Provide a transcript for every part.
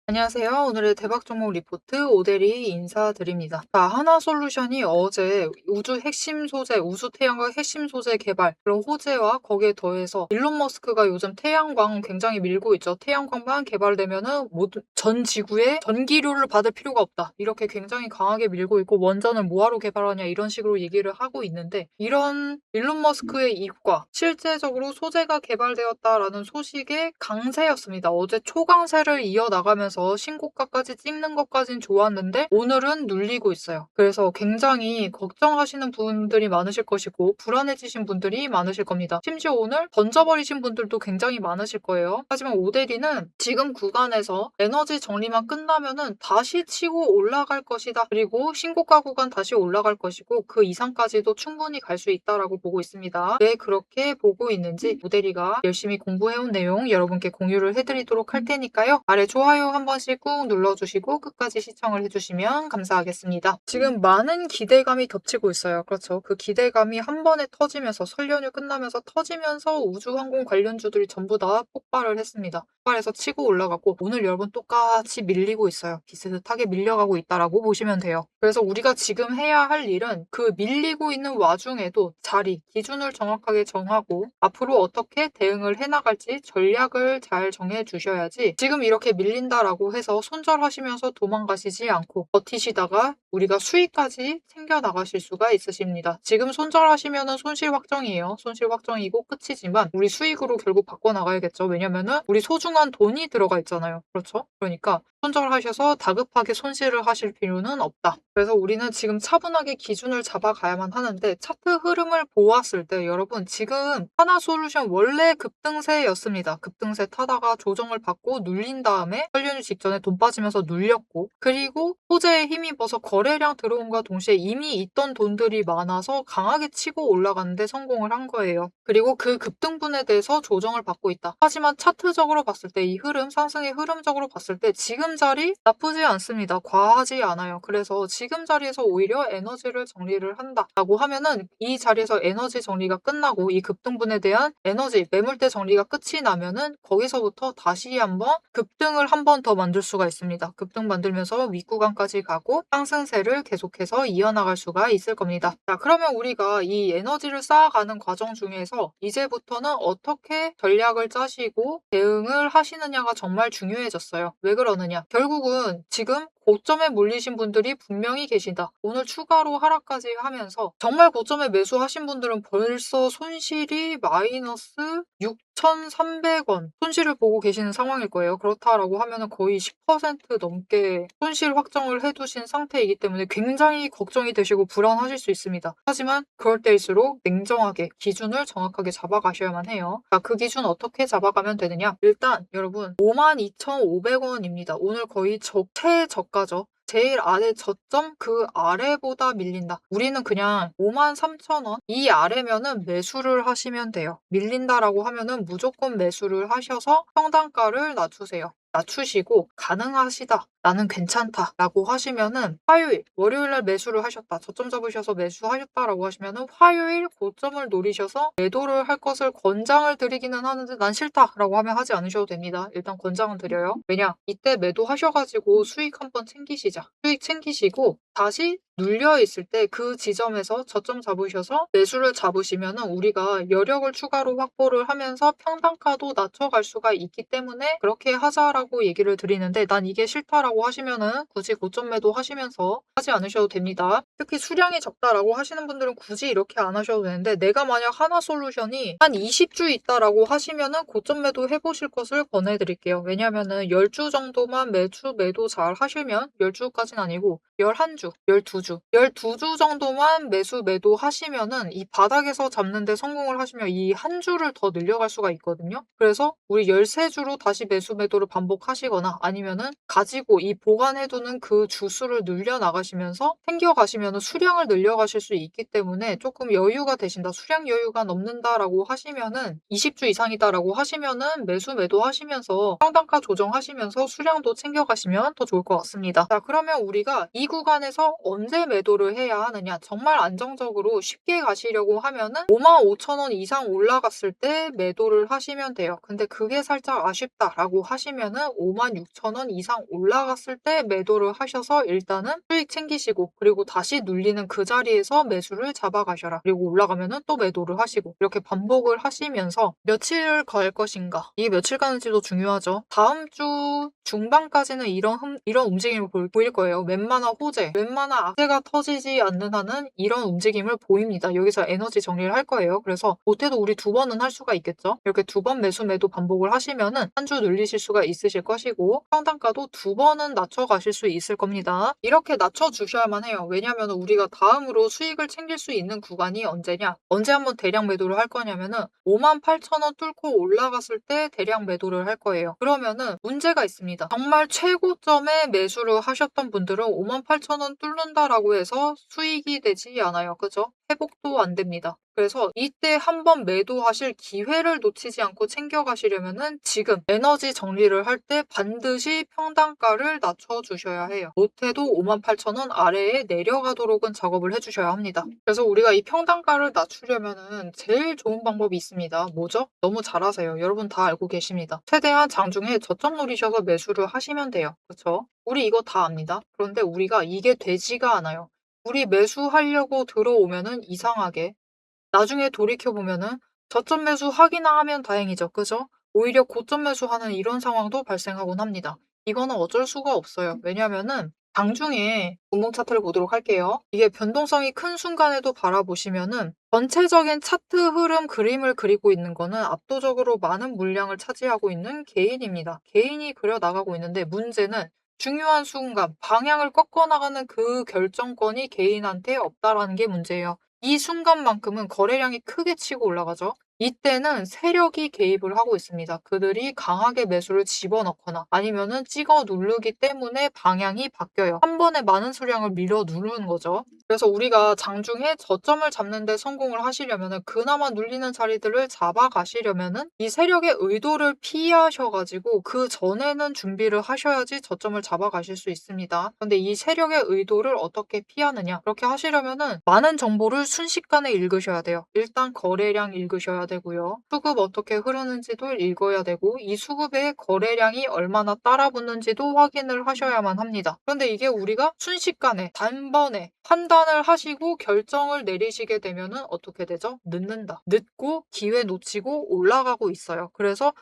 안녕하세요. 오늘의 대박 종목 리포트 오대리 인사드립니다. 자, 하나솔루션이 어제 우주 핵심 소재, 우주 태양광 핵심 소재 개발, 그런 호재와 거기에 더해서 일론 머스크가 요즘 태양광 굉장히 밀고 있죠. 태양광만 개발되면은 모든 전 지구에 전기료를 받을 필요가 없다. 이렇게 굉장히 강하게 밀고 있고 원전을 뭐하러 개발하냐 이런 식으로 얘기를 하고 있는데 이런 일론 머스크의 이익과 실제적으로 소재가 개발되었다라는 소식의 강세였습니다. 어제 초강세를 이어나가면서 신고가까지 찍는 것까진 좋았는데 오늘은 눌리고 있어요. 그래서 굉장히 걱정하시는 분들이 많으실 것이고 불안해지신 분들이 많으실 겁니다. 심지어 오늘 던져버리신 분들도 굉장히 많으실 거예요. 하지만 오데리는 지금 구간에서 에너지 정리만 끝나면은 다시 치고 올라갈 것이다. 그리고 신고가 구간 다시 올라갈 것이고 그 이상까지도 충분히 갈 수 있다라고 보고 있습니다. 왜 그렇게 보고 있는지 오데리가 열심히 공부해온 내용 여러분께 공유를 해드리도록 할 테니까요. 아래 좋아요 한 번씩 꾹 눌러주시고 끝까지 시청을 해주시면 감사하겠습니다. 지금 많은 기대감이 겹치고 있어요. 그렇죠. 그 기대감이 한 번에 터지면서 설 연휴 끝나면서 터지면서 우주항공 관련주들이 전부 다 폭발을 했습니다. 폭발해서 치고 올라가고 오늘 여러분 똑같이 밀리고 있어요. 비슷하게 밀려가고 있다라고 보시면 돼요. 그래서 우리가 지금 해야 할 일은 그 밀리고 있는 와중에도 자리, 기준을 정확하게 정하고 앞으로 어떻게 대응을 해나갈지 전략을 잘 정해 주셔야지 지금 이렇게 밀린다라고 해서 손절하시면서 도망가시지 않고 버티시다가 우리가 수익까지 챙겨 나가실 수가 있으십니다. 지금 손절하시면은 손실 확정이에요. 손실 확정이고 끝이지만 우리 수익으로 결국 바꿔 나가야겠죠. 왜냐면은 우리 소중한 돈이 들어가 있잖아요. 그렇죠? 그러니까 손절하셔서 다급하게 손실을 하실 필요는 없다. 그래서 우리는 지금 차분하게 기준을 잡아가야만 하는데 차트 흐름을 보았을 때 여러분 지금 하나솔루션 원래 급등세였습니다. 급등세 타다가 조정을 받고 눌린 다음에 설 연휴 직전에 돈 빠지면서 눌렸고 그리고 호재에 힘입어서 거래량 들어온과 동시에 이미 있던 돈들이 많아서 강하게 치고 올라가는데 성공을 한 거예요. 그리고 그 급등분에 대해서 조정을 받고 있다. 하지만 차트적으로 봤을 때 이 흐름, 상승의 흐름적으로 봤을 때 지금 자리 나쁘지 않습니다. 과하지 않아요. 그래서 지금 자리에서 오히려 에너지를 정리를 한다라고 하면은 이 자리에서 에너지 정리가 끝나고 이 급등분에 대한 에너지, 매물대 정리가 끝이 나면은 거기서부터 다시 한번 급등을 한 번 더 만들 수가 있습니다. 급등 만들면서 윗구간까지 가고 상승세를 계속해서 이어나갈 수가 있을 겁니다. 자, 그러면 우리가 이 에너지를 쌓아가는 과정 중에서 이제부터는 어떻게 전략을 짜시고 대응을 하시느냐가 정말 중요해졌어요. 왜 그러느냐? 결국은 지금 고점에 몰리신 분들이 분명히 계신다. 오늘 추가로 하락까지 하면서 정말 고점에 매수하신 분들은 벌써 손실이 마이너스 6,300원 손실을 보고 계시는 상황일 거예요. 그렇다라고 하면 거의 10% 넘게 손실 확정을 해두신 상태이기 때문에 굉장히 걱정이 되시고 불안하실 수 있습니다. 하지만 그럴 때일수록 냉정하게 기준을 정확하게 잡아가셔야만 해요. 자, 그 기준 어떻게 잡아가면 되느냐? 일단 여러분 52,500원입니다. 오늘 거의 최저가죠. 제일 아래 저점 그 아래보다 밀린다. 우리는 그냥 53,000원 이 아래면은 매수를 하시면 돼요. 밀린다라고 하면은 무조건 매수를 하셔서 평단가를 낮추세요. 낮추시고 가능하시다. 나는 괜찮다. 라고 하시면은 화요일, 월요일날 매수를 하셨다. 저점 잡으셔서 매수하셨다라고 하시면은 화요일 고점을 노리셔서 매도를 할 것을 권장을 드리기는 하는데 난 싫다라고 하면 하지 않으셔도 됩니다. 일단 권장은 드려요. 왜냐? 이때 매도하셔가지고 수익 한번 챙기시자. 수익 챙기시고 다시 눌려 있을 때 그 지점에서 저점 잡으셔서 매수를 잡으시면은 우리가 여력을 추가로 확보를 하면서 평단가도 낮춰갈 수가 있기 때문에 그렇게 하자라고 얘기를 드리는데 난 이게 싫다라고 하시면은 굳이 고점 매도 하시면서 하지 않으셔도 됩니다. 특히 수량이 적다라고 하시는 분들은 굳이 이렇게 안 하셔도 되는데 내가 만약 하나솔루션이 한 20주 있다라고 하시면은 고점 매도 해보실 것을 권해드릴게요. 왜냐면은 10주 정도만 매도 잘 하시면 10주까지는 아니고 11주, 12주, 12주 정도만 매도 하시면은 이 바닥에서 잡는데 성공을 하시면 이 한 주를 더 늘려갈 수가 있거든요. 그래서 우리 13주로 다시 매도를 반복하시거나 아니면은 가지고 이 보관해두는 그 주수를 늘려 나가시면서 챙겨가시면은 수량을 늘려가실 수 있기 때문에 조금 여유가 되신다. 수량 여유가 넘는다라고 하시면은 20주 이상이다라고 하시면은 매도 하시면서 평단가 조정하시면서 수량도 챙겨가시면 더 좋을 것 같습니다. 자, 그러면 우리가 이 구간에서 그래서 언제 매도를 해야 하느냐? 정말 안정적으로 쉽게 가시려고 하면은 55,000원 이상 올라갔을 때 매도를 하시면 돼요. 근데 그게 살짝 아쉽다라고 하시면은 56,000원 이상 올라갔을 때 매도를 하셔서 일단은 수익 챙기시고, 그리고 다시 눌리는 그 자리에서 매수를 잡아가셔라. 그리고 올라가면은 또 매도를 하시고, 이렇게 반복을 하시면서 며칠을 갈 것인가? 이게 며칠 가는지도 중요하죠. 다음 주 중반까지는 이런 움직임을 보일 거예요. 웬만한 호재, 웬만한 악재가 터지지 않는 한은 이런 움직임을 보입니다. 여기서 에너지 정리를 할 거예요. 그래서 못해도 우리 2번은 할 수가 있겠죠. 이렇게 2번 매수 매도 반복을 하시면은 한 주 늘리실 수가 있으실 것이고, 평단가도 2번은 낮춰가실 수 있을 겁니다. 이렇게 낮춰주셔야만 해요. 왜냐하면 우리가 다음으로 수익을 챙길 수 있는 구간이 언제냐? 언제 한번 대량 매도를 할 거냐면은 58,000원 뚫고 올라갔을 때 대량 매도를 할 거예요. 그러면은 문제가 있습니다. 정말 최고점에 매수를 하셨던 분들은 58,000원 뚫는다라고 해서 수익이 되지 않아요. 그죠? 회복도 안 됩니다. 그래서 이때 한번 매도하실 기회를 놓치지 않고 챙겨가시려면은 지금 에너지 정리를 할 때 반드시 평단가를 낮춰주셔야 해요. 못해도 58,000원 아래에 내려가도록은 작업을 해주셔야 합니다. 그래서 우리가 이 평단가를 낮추려면은 제일 좋은 방법이 있습니다. 뭐죠? 너무 잘하세요. 여러분 다 알고 계십니다. 최대한 장중에 저점 노리셔서 매수를 하시면 돼요. 그렇죠? 우리 이거 다 압니다. 그런데 우리가 이게 되지가 않아요. 우리 매수하려고 들어오면은 이상하게 나중에 돌이켜보면은 저점 매수 하기나 하면 다행이죠. 그죠? 오히려 고점 매수하는 이런 상황도 발생하곤 합니다. 이거는 어쩔 수가 없어요. 왜냐면은 장중에 분봉 차트를 보도록 할게요. 이게 변동성이 큰 순간에도 바라보시면은 전체적인 차트 흐름 그림을 그리고 있는 거는 압도적으로 많은 물량을 차지하고 있는 개인입니다. 개인이 그려 나가고 있는데 문제는 중요한 순간 방향을 꺾어 나가는 그 결정권이 개인한테 없다라는 게 문제예요. 이 순간만큼은 거래량이 크게 치고 올라가죠. 이때는 세력이 개입을 하고 있습니다. 그들이 강하게 매수를 집어넣거나 아니면은 찍어 누르기 때문에 방향이 바뀌어요. 한 번에 많은 수량을 밀어 누르는 거죠. 그래서 우리가 장중에 저점을 잡는 데 성공을 하시려면은 그나마 눌리는 자리들을 잡아가시려면은 이 세력의 의도를 피하셔가지고 그 전에는 준비를 하셔야지 저점을 잡아가실 수 있습니다. 그런데 이 세력의 의도를 어떻게 피하느냐? 그렇게 하시려면은 많은 정보를 순식간에 읽으셔야 돼요. 일단 거래량 읽으셔야 되고요. 수급 어떻게 흐르는지도 읽어야 되고 이 수급의 거래량이 얼마나 따라붙는지도 확인을 하셔야만 합니다. 그런데 이게 우리가 순식간에 단번에 판단을 하시고 결정을 내리시게 되면은 어떻게 되죠? 늦는다. 늦고 기회 놓치고 올라가고 있어요. 그래서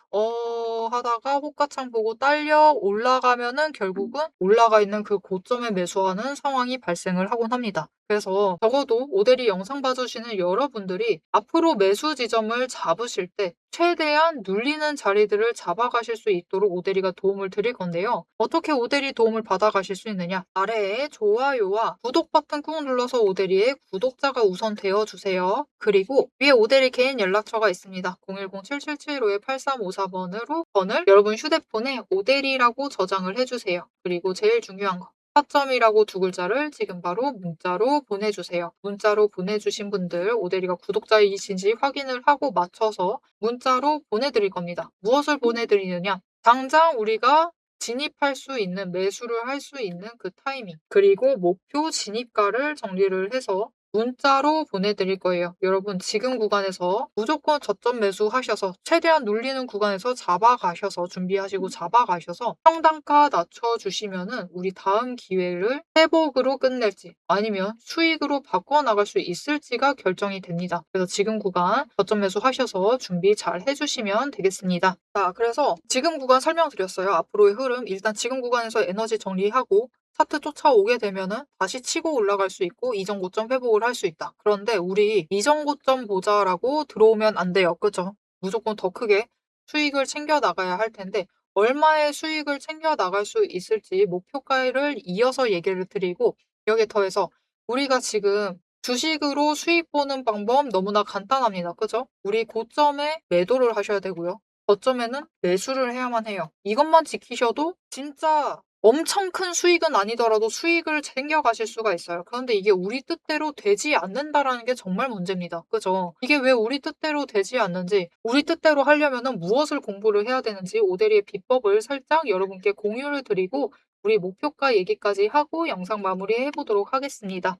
하다가 호가창 보고 딸려 올라가면은 결국은 올라가 있는 그 고점에 매수하는 상황이 발생을 하곤 합니다. 그래서 적어도 오데리 영상 봐주시는 여러분들이 앞으로 매수 지점을 잡으실 때 최대한 눌리는 자리들을 잡아가실 수 있도록 오데리가 도움을 드릴 건데요. 어떻게 오데리 도움을 받아가실 수 있느냐? 아래에 좋아요와 구독 버튼 꾹 눌러서 오데리의 구독자가 우선 되어주세요. 그리고 위에 오데리 개인 연락처가 있습니다. 010-7775-8354번으로 여러분 휴대폰에 오데리라고 저장을 해주세요. 그리고 제일 중요한 거. 타점이라고 2글자를 지금 바로 문자로 보내주세요. 문자로 보내주신 분들 오데리가 구독자이신지 확인을 하고 맞춰서 문자로 보내드릴 겁니다. 무엇을 보내드리느냐? 당장 우리가 진입할 수 있는, 매수를 할 수 있는 그 타이밍, 그리고 목표 진입가를 정리를 해서 문자로 보내드릴 거예요. 여러분 지금 구간에서 무조건 저점 매수하셔서 최대한 눌리는 구간에서 잡아가셔서 준비하시고 잡아가셔서 평단가 낮춰주시면은 우리 다음 기회를 회복으로 끝낼지 아니면 수익으로 바꿔나갈 수 있을지가 결정이 됩니다. 그래서 지금 구간 저점 매수하셔서 준비 잘 해주시면 되겠습니다. 자, 그래서 지금 구간 설명드렸어요. 앞으로의 흐름 일단 지금 구간에서 에너지 정리하고 차트 쫓아오게 되면은 다시 치고 올라갈 수 있고 이전 고점 회복을 할 수 있다. 그런데 우리 이전 고점 보자라고 들어오면 안 돼요. 그죠? 무조건 더 크게 수익을 챙겨 나가야 할 텐데 얼마의 수익을 챙겨 나갈 수 있을지 목표가를 이어서 얘기를 드리고 여기에 더해서 우리가 지금 주식으로 수익 보는 방법 너무나 간단합니다. 그죠? 우리 고점에 매도를 하셔야 되고요. 저점에는 매수를 해야만 해요. 이것만 지키셔도 진짜 엄청 큰 수익은 아니더라도 수익을 챙겨가실 수가 있어요. 그런데 이게 우리 뜻대로 되지 않는다라는 게 정말 문제입니다. 그죠? 이게 왜 우리 뜻대로 되지 않는지, 우리 뜻대로 하려면은 무엇을 공부를 해야 되는지 오데리의 비법을 살짝 여러분께 공유를 드리고 우리 목표가 얘기까지 하고 영상 마무리해 보도록 하겠습니다.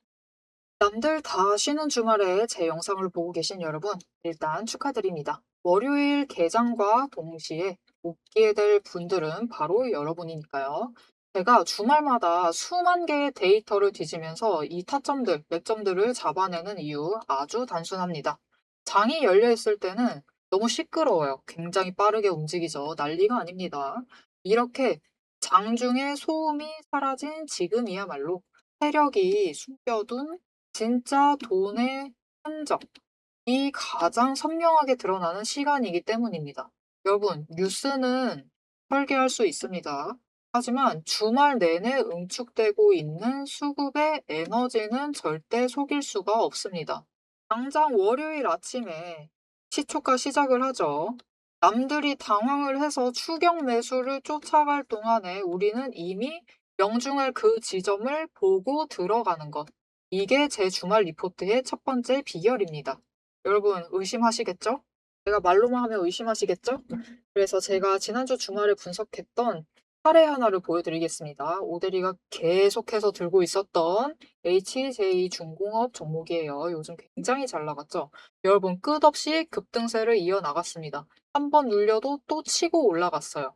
남들 다 쉬는 주말에 제 영상을 보고 계신 여러분, 일단 축하드립니다. 월요일 개장과 동시에 복귀에 될 분들은 바로 여러분이니까요. 제가 주말마다 수만 개의 데이터를 뒤지면서 이 타점들, 맥점들을 잡아내는 이유 아주 단순합니다. 장이 열려 있을 때는 너무 시끄러워요. 굉장히 빠르게 움직이죠. 난리가 아닙니다. 이렇게 장중에 소음이 사라진 지금이야말로 세력이 숨겨둔 진짜 돈의 흔적이 가장 선명하게 드러나는 시간이기 때문입니다. 여러분, 뉴스는 설계할 수 있습니다. 하지만 주말 내내 응축되고 있는 수급의 에너지는 절대 속일 수가 없습니다. 당장 월요일 아침에 시초가 시작을 하죠. 남들이 당황을 해서 추격 매수를 쫓아갈 동안에 우리는 이미 명중할 그 지점을 보고 들어가는 것. 이게 제 주말 리포트의 첫 번째 비결입니다. 여러분 의심하시겠죠? 제가 말로만 하면 의심하시겠죠? 그래서 제가 지난주 주말에 분석했던 사례 하나를 보여드리겠습니다. 오대리가 계속해서 들고 있었던 HJ중공업 종목이에요. 요즘 굉장히 잘 나갔죠? 여러분 끝없이 급등세를 이어나갔습니다. 한 번 눌려도 또 치고 올라갔어요.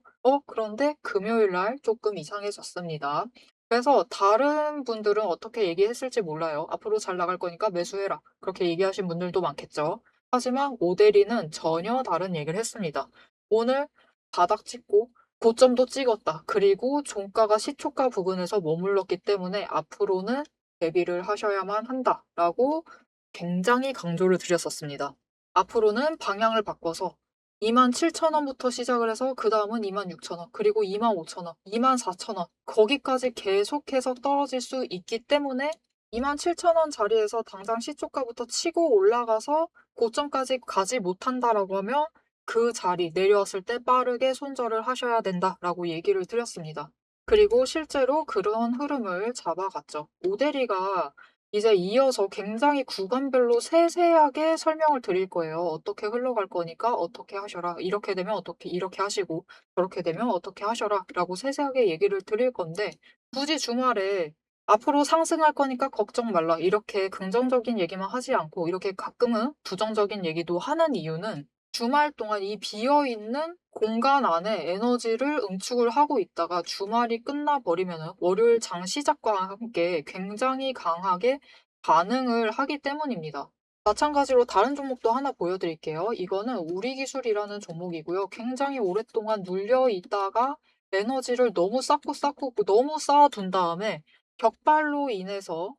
그런데 금요일 날 조금 이상해졌습니다. 그래서 다른 분들은 어떻게 얘기했을지 몰라요. "앞으로 잘 나갈 거니까 매수해라." 그렇게 얘기하신 분들도 많겠죠. 하지만 오데리는 전혀 다른 얘기를 했습니다. "오늘 바닥 찍고 고점도 찍었다. 그리고 종가가 시초가 부근에서 머물렀기 때문에 앞으로는 대비를 하셔야만 한다."라고 굉장히 강조를 드렸었습니다. 앞으로는 방향을 바꿔서 27,000원부터 시작을 해서 그다음은 26,000원, 그리고 25,000원, 24,000원 거기까지 계속해서 떨어질 수 있기 때문에 27,000원 자리에서 당장 시초가부터 치고 올라가서 고점까지 가지 못한다라고 하면 그 자리 내려왔을 때 빠르게 손절을 하셔야 된다라고 얘기를 드렸습니다. 그리고 실제로 그런 흐름을 잡아갔죠. 오데리가 이제 이어서 굉장히 구간별로 세세하게 설명을 드릴 거예요. "어떻게 흘러갈 거니까 어떻게 하셔라. 이렇게 되면 어떻게 이렇게 하시고 저렇게 되면 어떻게 하셔라."라고 세세하게 얘기를 드릴 건데 굳이 주말에 "앞으로 상승할 거니까 걱정 말라." 이렇게 긍정적인 얘기만 하지 않고 이렇게 가끔은 부정적인 얘기도 하는 이유는 주말 동안 이 비어 있는 공간 안에 에너지를 응축을 하고 있다가 주말이 끝나 버리면은 월요일 장 시작과 함께 굉장히 강하게 반응을 하기 때문입니다. 마찬가지로 다른 종목도 하나 보여드릴게요. 이거는 우리기술이라는 종목이고요. 굉장히 오랫동안 눌려 있다가 에너지를 너무 쌓고 너무 쌓아둔 다음에 격발로 인해서,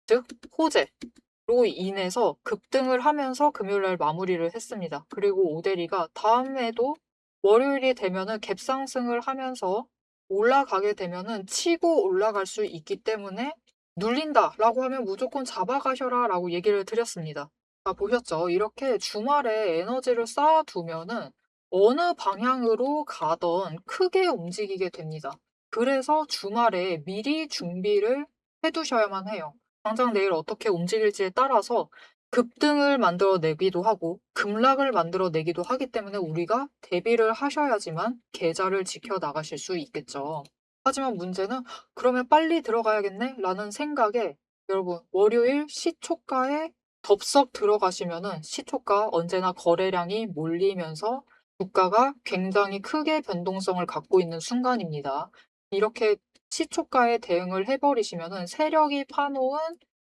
즉 호재로 인해서 급등을 하면서 금요일 날 마무리를 했습니다. 그리고 오데리가 다음에도 월요일이 되면은 갭상승을 하면서 올라가게 되면은 치고 올라갈 수 있기 때문에 "눌린다."라고 하면 "무조건 잡아가셔라."라고 얘기를 드렸습니다. 보셨죠? 이렇게 주말에 에너지를 쌓아두면은 어느 방향으로 가든 크게 움직이게 됩니다. 그래서 주말에 미리 준비를 해 두셔야만 해요. 당장 내일 어떻게 움직일지에 따라서 급등을 만들어내기도 하고 급락을 만들어내기도 하기 때문에 우리가 대비를 하셔야지만 계좌를 지켜나가실 수 있겠죠. 하지만 문제는 '그러면 빨리 들어가야겠네.'라는 생각에 여러분 월요일 시초가에 덥석 들어가시면은 시초가 언제나 거래량이 몰리면서 주가가 굉장히 크게 변동성을 갖고 있는 순간입니다. 이렇게 시초가에 대응을 해 버리시면은 세력이 파 놓은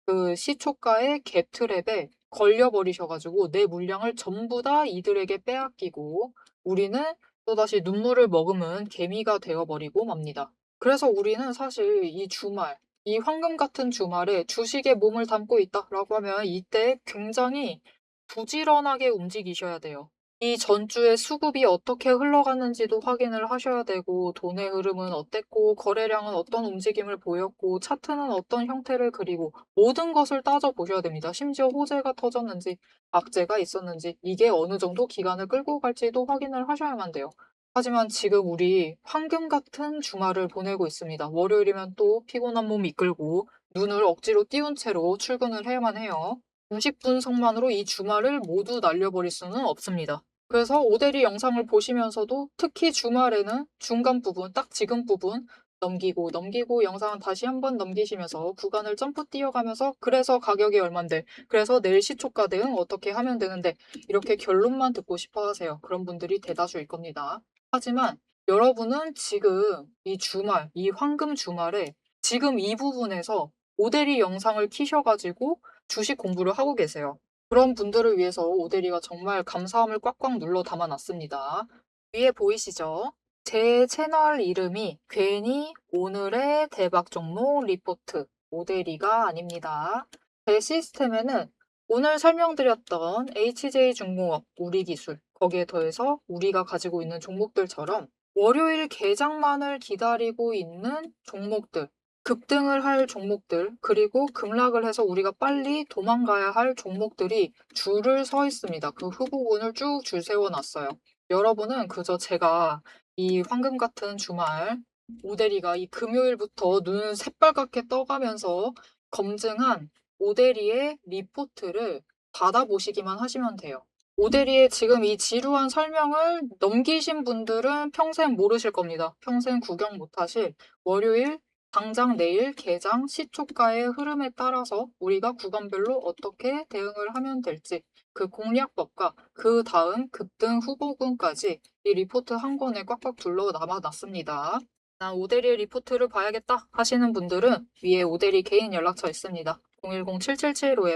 그 시초가의 갭 트랩에 걸려 버리셔 가지고 내 물량을 전부 다 이들에게 빼앗기고 우리는 또다시 눈물을 머금은 개미가 되어 버리고 맙니다. 그래서 우리는 사실 이 주말, 이 황금 같은 주말에 '주식에 몸을 담고 있다.'라고 하면 이때 굉장히 부지런하게 움직이셔야 돼요. 이 전주의 수급이 어떻게 흘러갔는지도 확인을 하셔야 되고 돈의 흐름은 어땠고 거래량은 어떤 움직임을 보였고 차트는 어떤 형태를 그리고 모든 것을 따져 보셔야 됩니다. 심지어 호재가 터졌는지 악재가 있었는지 이게 어느 정도 기간을 끌고 갈지도 확인을 하셔야만 돼요. 하지만 지금 우리 황금 같은 주말을 보내고 있습니다. 월요일이면 또 피곤한 몸 이끌고 눈을 억지로 띄운 채로 출근을 해야만 해요. 90분석만으로 이 주말을 모두 날려버릴 수는 없습니다. 그래서 오대리 영상을 보시면서도 특히 주말에는 중간 부분, 딱 지금 부분 넘기고 영상은 다시 한번 넘기시면서 구간을 점프 뛰어가면서 그래서 가격이 얼만데 그래서 내일 시초가 대응 어떻게 하면 되는데 이렇게 결론만 듣고 싶어 하세요. 그런 분들이 대다수일 겁니다. 하지만 여러분은 지금 이 주말, 이 황금 주말에 지금 이 부분에서 오대리 영상을 키셔가지고 주식 공부를 하고 계세요. 그런 분들을 위해서 오대리가 정말 감사함을 꽉꽉 눌러 담아놨습니다. 위에 보이시죠? 제 채널 이름이 괜히 오늘의 대박 종목 리포트 오대리가 아닙니다. 제 시스템에는 오늘 설명드렸던 HJ중공업, 우리기술, 거기에 더해서 우리가 가지고 있는 종목들처럼 월요일 개장만을 기다리고 있는 종목들, 급등을 할 종목들, 그리고 급락을 해서 우리가 빨리 도망가야 할 종목들이 줄을 서 있습니다. 그 후보군을 쭉 줄 세워놨어요. 여러분은 그저 제가 이 황금 같은 주말 오대리가 이 금요일부터 눈 새빨갛게 떠가면서 검증한 오대리의 리포트를 받아보시기만 하시면 돼요. 오대리의 지금 이 지루한 설명을 넘기신 분들은 평생 모르실 겁니다. 평생 구경 못하실 월요일 당장 내일 개장 시초가의 흐름에 따라서 우리가 구간별로 어떻게 대응을 하면 될지 그 공략법과 그 다음 급등 후보군까지 이 리포트 한 권에 꽉꽉 둘러 남아놨습니다. 나 오대리 리포트를 봐야겠다 하시는 분들은 위에 오대리 개인 연락처 있습니다.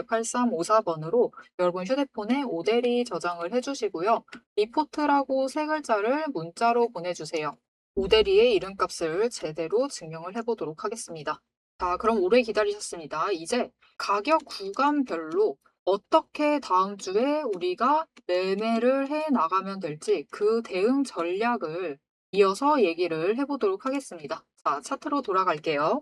010-7775-8354번으로 여러분 휴대폰에 오대리 저장을 해주시고요. 리포트라고 세 글자를 문자로 보내주세요. 오대리의 이름값을 제대로 증명을 해보도록 하겠습니다. 자, 그럼 오래 기다리셨습니다. 이제 가격 구간별로 어떻게 다음 주에 우리가 매매를 해 나가면 될지 그 대응 전략을 이어서 얘기를 해보도록 하겠습니다. 자, 차트로 돌아갈게요.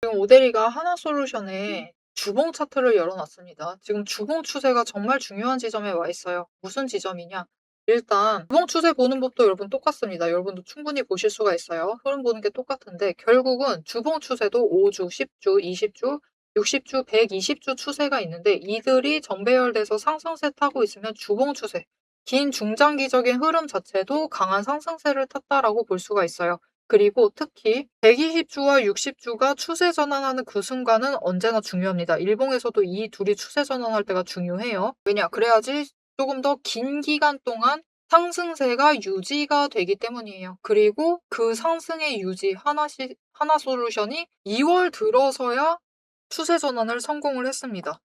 지금 오대리가 하나솔루션에 주봉 차트를 열어놨습니다. 지금 주봉 추세가 정말 중요한 지점에 와 있어요. 무슨 지점이냐? 일단 주봉 추세 보는 법도 여러분 똑같습니다. 여러분도 충분히 보실 수가 있어요. 흐름 보는 게 똑같은데 결국은 주봉 추세도 5주, 10주, 20주, 60주, 120주 추세가 있는데 이들이 정배열돼서 상승세 타고 있으면 주봉 추세, 긴 중장기적인 흐름 자체도 강한 상승세를 탔다라고 볼 수가 있어요. 그리고 특히 120주와 60주가 추세 전환하는 그 순간은 언제나 중요합니다. 일봉에서도 이 둘이 추세 전환할 때가 중요해요. 왜냐? 그래야지 조금 더 긴 기간 동안 상승세가 유지가 되기 때문이에요. 그리고 그 상승의 유지 하나솔루션이 2월 들어서야 추세 전환을 성공을 했습니다.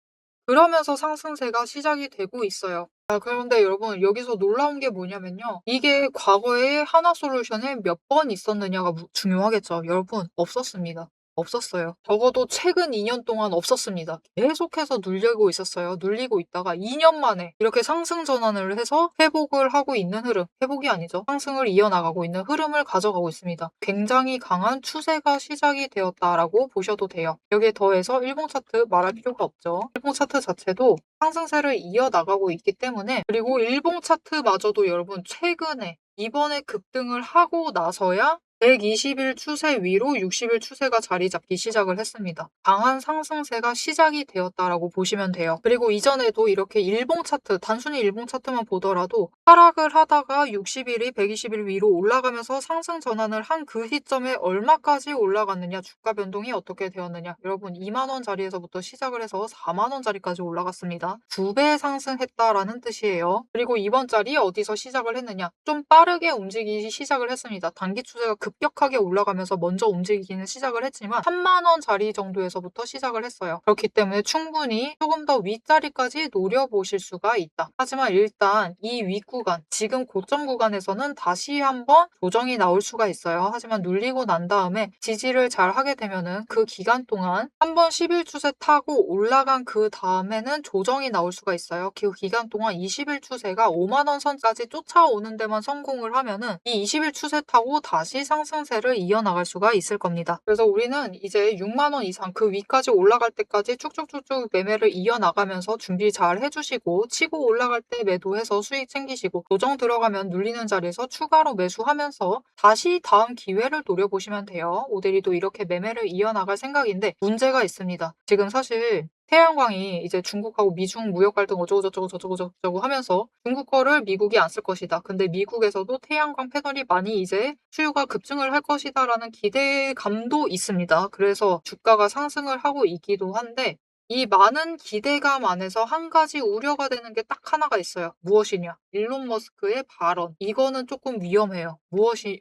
그러면서 상승세가 시작이 되고 있어요. 그런데 여러분 여기서 놀라운 게 뭐냐면요. 이게 과거에 하나솔루션에 몇 번 있었느냐가 중요하겠죠. 여러분 없었습니다. 없었어요. 적어도 최근 2년 동안 없었습니다. 계속해서 눌리고 있었어요. 눌리고 있다가 2년 만에 이렇게 상승 전환을 해서 회복을 하고 있는 흐름, 회복이 아니죠. 상승을 이어나가고 있는 흐름을 가져가고 있습니다. 굉장히 강한 추세가 시작이 되었다라고 보셔도 돼요. 여기에 더해서 일봉 차트 말할 필요가 없죠. 일봉 차트 자체도 상승세를 이어나가고 있기 때문에 그리고 일봉 차트마저도 여러분 최근에 이번에 급등을 하고 나서야 120일 추세 위로 60일 추세가 자리 잡기 시작을 했습니다. 강한 상승세가 시작이 되었다라고 보시면 돼요. 그리고 이전에도 이렇게 일봉 차트, 단순히 일봉 차트만 보더라도 하락을 하다가 60일이 120일 위로 올라가면서 상승 전환을 한 그 시점에 얼마까지 올라갔느냐, 주가 변동이 어떻게 되었느냐. 여러분 2만 원 자리에서부터 시작을 해서 4만 원 자리까지 올라갔습니다. 2배 상승했다라는 뜻이에요. 그리고 이번 자리 어디서 시작을 했느냐. 좀 빠르게 움직이기 시작을 했습니다. 단기 추세가 급격하게 올라가면서 먼저 움직이기는 시작을 했지만 3만 원 자리 정도에서부터 시작을 했어요. 그렇기 때문에 충분히 조금 더 윗자리까지 노려보실 수가 있다. 하지만 일단 이 윗구간, 지금 고점 구간에서는 다시 한번 조정이 나올 수가 있어요. 하지만 눌리고 난 다음에 지지를 잘 하게 되면은 그 기간 동안 한번 10일 추세 타고 올라간 그 다음에는 조정이 나올 수가 있어요. 그 기간 동안 20일 추세가 5만 원 선까지 쫓아오는 데만 성공을 하면은 이 20일 추세 타고 다시 상승세를 이어나갈 수가 있을 겁니다. 그래서 우리는 이제 6만 원 이상 그 위까지 올라갈 때까지 쭉쭉쭉쭉 매매를 이어나가면서 준비 잘 해주시고 치고 올라갈 때 매도해서 수익 챙기시고 조정 들어가면 눌리는 자리에서 추가로 매수하면서 다시 다음 기회를 노려보시면 돼요. 오대리도 이렇게 매매를 이어나갈 생각인데 문제가 있습니다. 지금 사실 태양광이 이제 중국하고 미중 무역 갈등 어쩌고 저쩌고 저쩌고 저쩌고 하면서 중국 거를 미국이 안 쓸 것이다. 근데 미국에서도 태양광 패널이 많이 이제 수요가 급증을 할 것이다라는 기대감도 있습니다. 그래서 주가가 상승을 하고 있기도 한데 이 많은 기대감 안에서 한 가지 우려가 되는 게 딱 하나가 있어요. 무엇이냐? 일론 머스크의 발언. 이거는 조금 위험해요.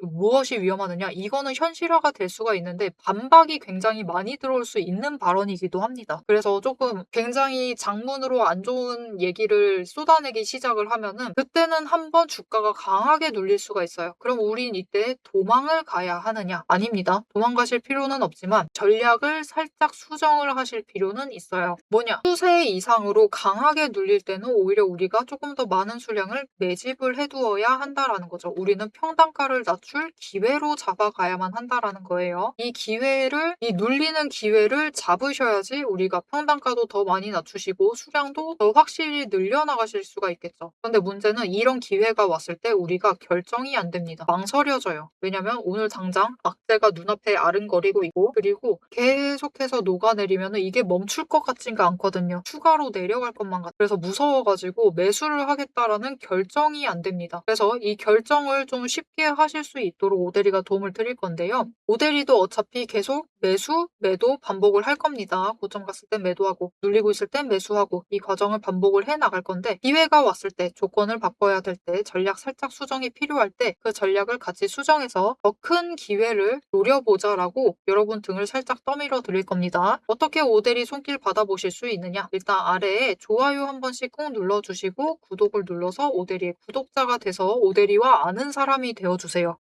무엇이 위험하느냐? 이거는 현실화가 될 수가 있는데 반박이 굉장히 많이 들어올 수 있는 발언이기도 합니다. 그래서 조금 굉장히 장문으로 안 좋은 얘기를 쏟아내기 시작을 하면은 그때는 한번 주가가 강하게 눌릴 수가 있어요. 그럼 우린 이때 도망을 가야 하느냐? 아닙니다. 도망가실 필요는 없지만 전략을 살짝 수정을 하실 필요는 있어요. 뭐냐? 추세 이상으로 강하게 눌릴 때는 오히려 우리가 조금 더 많은 수량을 매집을 해두어야 한다라는 거죠. 우리는 평단가를 낮출 기회로 잡아가야만 한다라는 거예요. 이 눌리는 기회를 잡으셔야지 우리가 평단가도 더 많이 낮추시고 수량도 더 확실히 늘려나가실 수가 있겠죠. 그런데 문제는 이런 기회가 왔을 때 우리가 결정이 안 됩니다. 망설여져요. 왜냐면 오늘 당장 악재가 눈앞에 아른거리고 있고 그리고 계속해서 녹아내리면 이게 멈출 것 같지가 않거든요. 추가로 내려갈 것만 같아요. 그래서 무서워가지고 매수를 하겠다라는 결정이 안 됩니다. 그래서 이 결정을 좀 쉽게 하실 수 있도록 오대리가 도움을 드릴 건데요. 오대리도 어차피 계속 매수, 매도 반복을 할 겁니다. 고점 갔을 땐 매도하고 눌리고 있을 땐 매수하고 이 과정을 반복을 해 나갈 건데 기회가 왔을 때 조건을 바꿔야 될 때 전략 살짝 수정이 필요할 때 그 전략을 같이 수정해서 더 큰 기회를 노려보자라고 여러분 등을 살짝 떠밀어 드릴 겁니다. 어떻게 오대리 손길 받아보실 수 있느냐? 일단 아래에 좋아요 한 번씩 꼭 눌러주시고 구독을 눌러서 오대리의 구독자가 돼서 오대리와 아는 사람이 되어주세요.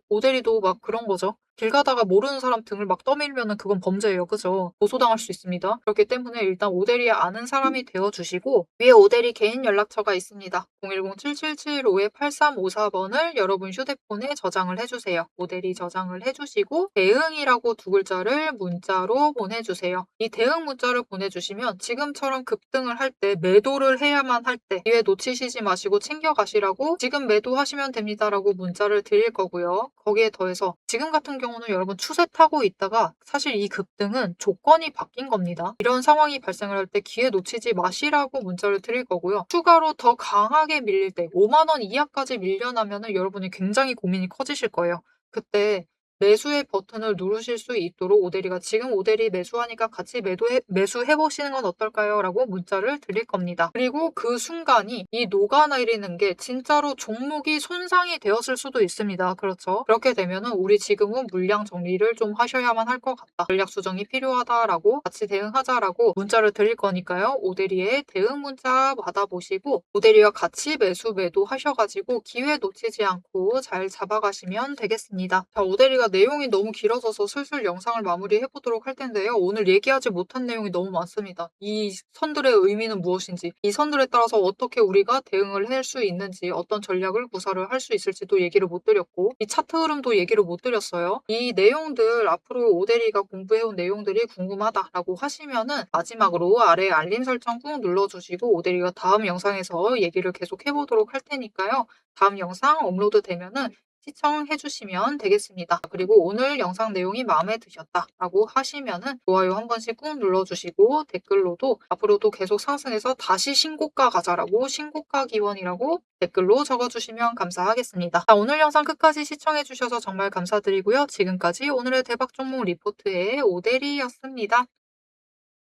오대리도 막 그런 거죠. 길 가다가 모르는 사람 등을 막 떠밀면은 그건 범죄예요. 그죠? 고소당할 수 있습니다. 그렇기 때문에 일단 오대리에 아는 사람이 되어주시고 위에 오대리 개인 연락처가 있습니다. 010-7775-8354번을 여러분 휴대폰에 저장을 해주세요. 오대리 저장을 해주시고 대응이라고 두 글자를 문자로 보내주세요. 이 대응 문자를 보내주시면 지금처럼 급등을 할 때 매도를 해야만 할 때 기회 놓치시지 마시고 챙겨가시라고 지금 매도하시면 됩니다라고 문자를 드릴 거고요. 거기에 더해서 지금 같은 경우는 여러분 추세 타고 있다가 사실 이 급등은 조건이 바뀐 겁니다. 이런 상황이 발생을 할 때 기회 놓치지 마시라고 문자를 드릴 거고요. 추가로 더 강하게 밀릴 때 5만 원 이하까지 밀려나면은 여러분이 굉장히 고민이 커지실 거예요. 그때 매수의 버튼을 누르실 수 있도록 오대리가 지금 오대리 매수하니까 같이 매수해 보시는 건 어떨까요? 라고 문자를 드릴 겁니다. 그리고 그 순간이 이 녹아내리는 게 진짜로 종목이 손상이 되었을 수도 있습니다. 그렇죠? 그렇게 되면은 우리 지금은 물량 정리를 좀 하셔야만 할 것 같다. 전략 수정이 필요하다라고 같이 대응하자라고 문자를 드릴 거니까요. 오대리의 대응 문자 받아보시고 오대리와 같이 매도 하셔가지고 기회 놓치지 않고 잘 잡아가시면 되겠습니다. 자, 오대리가 내용이 너무 길어져서 슬슬 영상을 마무리해 보도록 할 텐데요. 오늘 얘기하지 못한 내용이 너무 많습니다. 이 선들의 의미는 무엇인지, 이 선들에 따라서 어떻게 우리가 대응을 할 수 있는지, 어떤 전략을 구사를 할 수 있을지도 얘기를 못 드렸고, 이 차트 흐름도 얘기를 못 드렸어요. 이 내용들 앞으로 오대리가 공부해온 내용들이 궁금하다라고 하시면은 마지막으로 아래 알림 설정 꾹 눌러주시고 오대리가 다음 영상에서 얘기를 계속 해보도록 할 테니까요. 다음 영상 업로드 되면은 시청해 주시면 되겠습니다. 그리고 오늘 영상 내용이 마음에 드셨다라고 하시면은 좋아요 한 번씩 꾹 눌러주시고 댓글로도 앞으로도 계속 상승해서 다시 신고가 가자라고 신고가 기원이라고 댓글로 적어주시면 감사하겠습니다. 자, 오늘 영상 끝까지 시청해 주셔서 정말 감사드리고요. 지금까지 오늘의 대박 종목 리포트의 오대리였습니다.